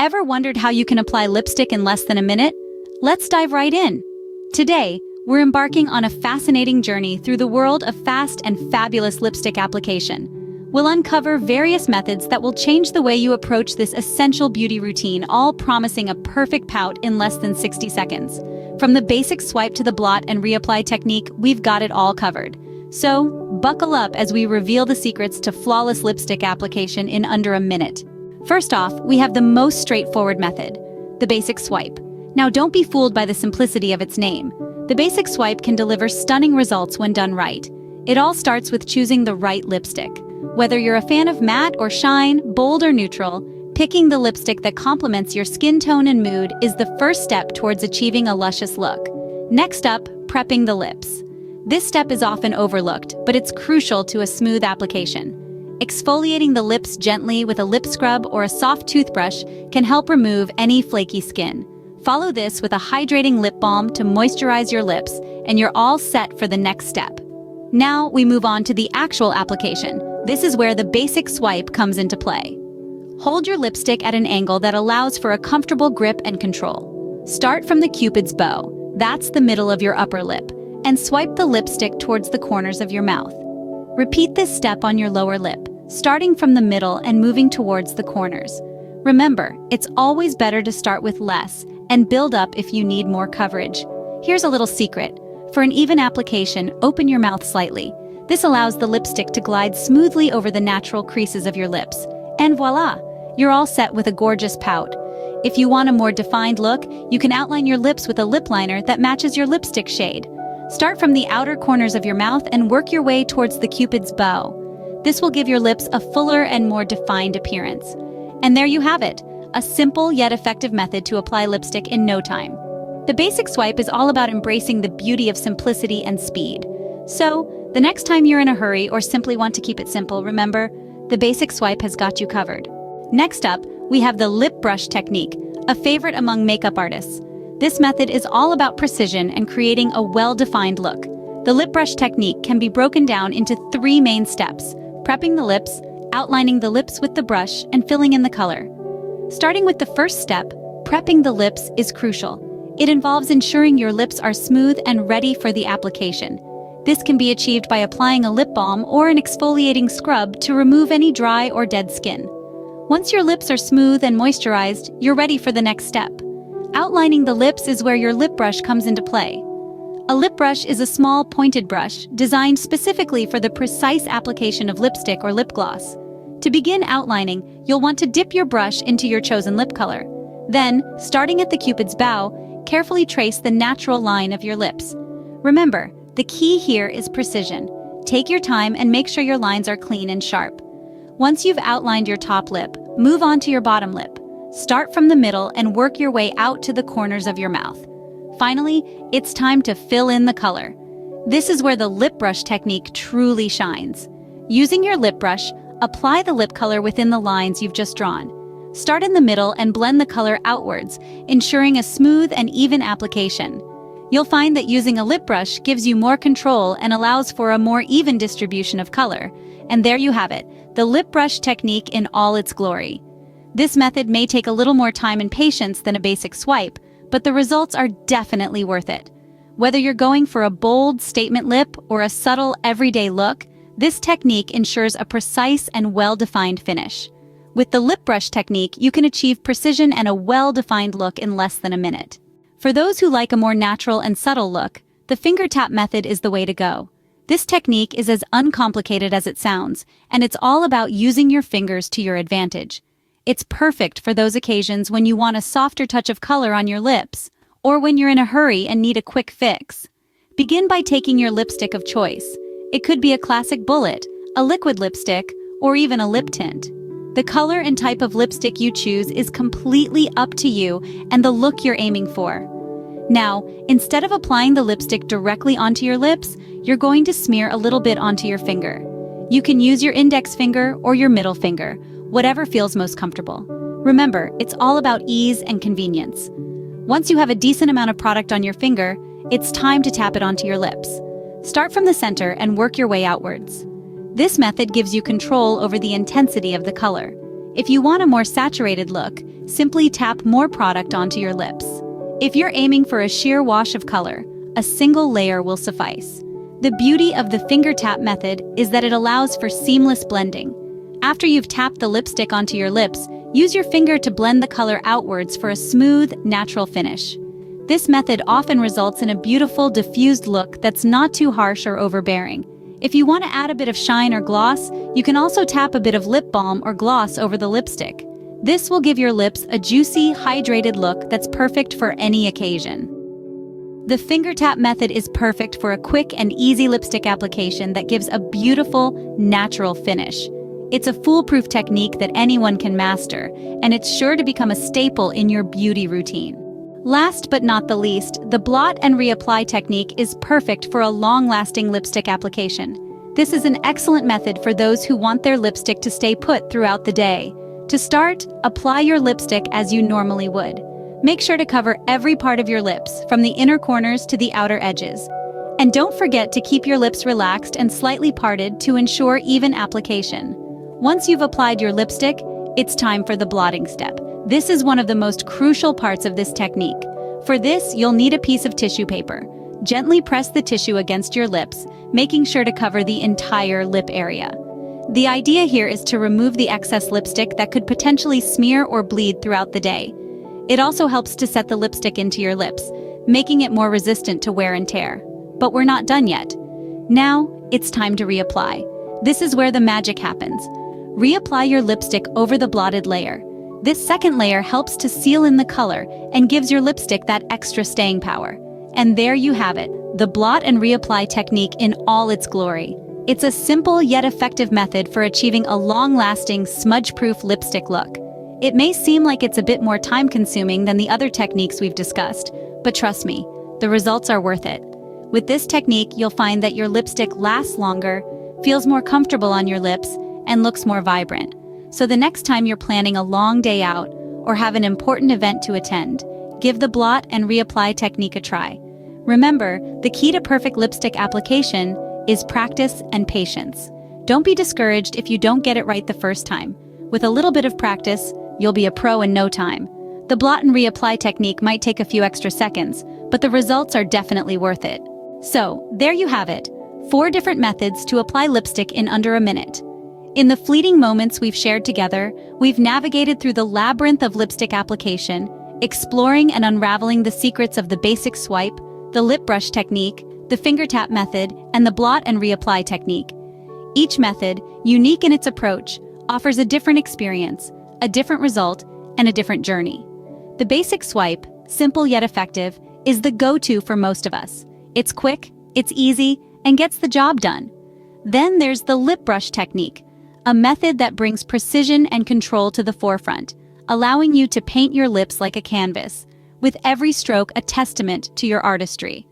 Ever wondered how you can apply lipstick in less than a minute? Let's dive right in. Today, we're embarking on a fascinating journey through the world of fast and fabulous lipstick application. We'll uncover various methods that will change the way you approach this essential beauty routine, all promising a perfect pout in less than 60 seconds. From the basic swipe to the blot and reapply technique, we've got it all covered. So, buckle up as we reveal the secrets to flawless lipstick application in under a minute. First off, we have the most straightforward method, the basic swipe. Now don't be fooled by the simplicity of its name. The basic swipe can deliver stunning results when done right. It all starts with choosing the right lipstick. Whether you're a fan of matte or shine, bold or neutral, picking the lipstick that complements your skin tone and mood is the first step towards achieving a luscious look. Next up, prepping the lips. This step is often overlooked, but it's crucial to a smooth application. Exfoliating the lips gently with a lip scrub or a soft toothbrush can help remove any flaky skin. Follow this with a hydrating lip balm to moisturize your lips, and you're all set for the next step. Now we move on to the actual application. This is where the basic swipe comes into play. Hold your lipstick at an angle that allows for a comfortable grip and control. Start from the Cupid's bow, that's the middle of your upper lip, and swipe the lipstick towards the corners of your mouth. Repeat this step on your lower lip, starting from the middle and moving towards the corners. Remember, it's always better to start with less and build up if you need more coverage. Here's a little secret. For an even application, open your mouth slightly. This allows the lipstick to glide smoothly over the natural creases of your lips. And voila! You're all set with a gorgeous pout. If you want a more defined look, you can outline your lips with a lip liner that matches your lipstick shade. Start from the outer corners of your mouth and work your way towards the Cupid's bow. This will give your lips a fuller and more defined appearance. And there you have it, a simple yet effective method to apply lipstick in no time. The basic swipe is all about embracing the beauty of simplicity and speed. So, the next time you're in a hurry or simply want to keep it simple, remember, the basic swipe has got you covered. Next up, we have the lip brush technique, a favorite among makeup artists. This method is all about precision and creating a well-defined look. The lip brush technique can be broken down into 3 main steps: prepping the lips, outlining the lips with the brush, and filling in the color. Starting with the first step, prepping the lips is crucial. It involves ensuring your lips are smooth and ready for the application. This can be achieved by applying a lip balm or an exfoliating scrub to remove any dry or dead skin. Once your lips are smooth and moisturized, you're ready for the next step. Outlining the lips is where your lip brush comes into play. A lip brush is a small, pointed brush designed specifically for the precise application of lipstick or lip gloss. To begin outlining, you'll want to dip your brush into your chosen lip color. Then, starting at the Cupid's bow, carefully trace the natural line of your lips. Remember, the key here is precision. Take your time and make sure your lines are clean and sharp. Once you've outlined your top lip, move on to your bottom lip. Start from the middle and work your way out to the corners of your mouth. Finally, it's time to fill in the color. This is where the lip brush technique truly shines. Using your lip brush, apply the lip color within the lines you've just drawn. Start in the middle and blend the color outwards, ensuring a smooth and even application. You'll find that using a lip brush gives you more control and allows for a more even distribution of color. And there you have it, the lip brush technique in all its glory. This method may take a little more time and patience than a basic swipe, but the results are definitely worth it. Whether you're going for a bold statement lip or a subtle everyday look, this technique ensures a precise and well-defined finish. With the lip brush technique, you can achieve precision and a well-defined look in less than a minute. For those who like a more natural and subtle look, the finger tap method is the way to go. This technique is as uncomplicated as it sounds, and it's all about using your fingers to your advantage. It's perfect for those occasions when you want a softer touch of color on your lips, or when you're in a hurry and need a quick fix. Begin by taking your lipstick of choice. It could be a classic bullet, a liquid lipstick, or even a lip tint. The color and type of lipstick you choose is completely up to you and the look you're aiming for. Now, instead of applying the lipstick directly onto your lips, you're going to smear a little bit onto your finger. You can use your index finger or your middle finger, whatever feels most comfortable. Remember, it's all about ease and convenience. Once you have a decent amount of product on your finger, it's time to tap it onto your lips. Start from the center and work your way outwards. This method gives you control over the intensity of the color. If you want a more saturated look, simply tap more product onto your lips. If you're aiming for a sheer wash of color, a single layer will suffice. The beauty of the finger tap method is that it allows for seamless blending. After you've tapped the lipstick onto your lips, use your finger to blend the color outwards for a smooth, natural finish. This method often results in a beautiful, diffused look that's not too harsh or overbearing. If you want to add a bit of shine or gloss, you can also tap a bit of lip balm or gloss over the lipstick. This will give your lips a juicy, hydrated look that's perfect for any occasion. The finger tap method is perfect for a quick and easy lipstick application that gives a beautiful, natural finish. It's a foolproof technique that anyone can master, and it's sure to become a staple in your beauty routine. Last but not the least, the blot and reapply technique is perfect for a long-lasting lipstick application. This is an excellent method for those who want their lipstick to stay put throughout the day. To start, apply your lipstick as you normally would. Make sure to cover every part of your lips, from the inner corners to the outer edges. And don't forget to keep your lips relaxed and slightly parted to ensure even application. Once you've applied your lipstick, it's time for the blotting step. This is one of the most crucial parts of this technique. For this, you'll need a piece of tissue paper. Gently press the tissue against your lips, making sure to cover the entire lip area. The idea here is to remove the excess lipstick that could potentially smear or bleed throughout the day. It also helps to set the lipstick into your lips, making it more resistant to wear and tear. But we're not done yet. Now, it's time to reapply. This is where the magic happens. Reapply your lipstick over the blotted layer. This second layer helps to seal in the color and gives your lipstick that extra staying power. And there you have it, the blot and reapply technique in all its glory. It's a simple yet effective method for achieving a long-lasting, smudge-proof lipstick look. It may seem like it's a bit more time-consuming than the other techniques we've discussed, but trust me, the results are worth it. With this technique, you'll find that your lipstick lasts longer, feels more comfortable on your lips, and looks more vibrant. So the next time you're planning a long day out or have an important event to attend, give the blot and reapply technique a try. Remember, the key to perfect lipstick application is practice and patience. Don't be discouraged if you don't get it right the first time. With a little bit of practice, you'll be a pro in no time. The blot and reapply technique might take a few extra seconds, but the results are definitely worth it. So, there you have it. 4 different methods to apply lipstick in under a minute. In the fleeting moments we've shared together, we've navigated through the labyrinth of lipstick application, exploring and unraveling the secrets of the basic swipe, the lip brush technique, the finger tap method, and the blot and reapply technique. Each method, unique in its approach, offers a different experience, a different result, and a different journey. The basic swipe, simple yet effective, is the go-to for most of us. It's quick, it's easy, and gets the job done. Then there's the lip brush technique, a method that brings precision and control to the forefront, allowing you to paint your lips like a canvas, with every stroke a testament to your artistry.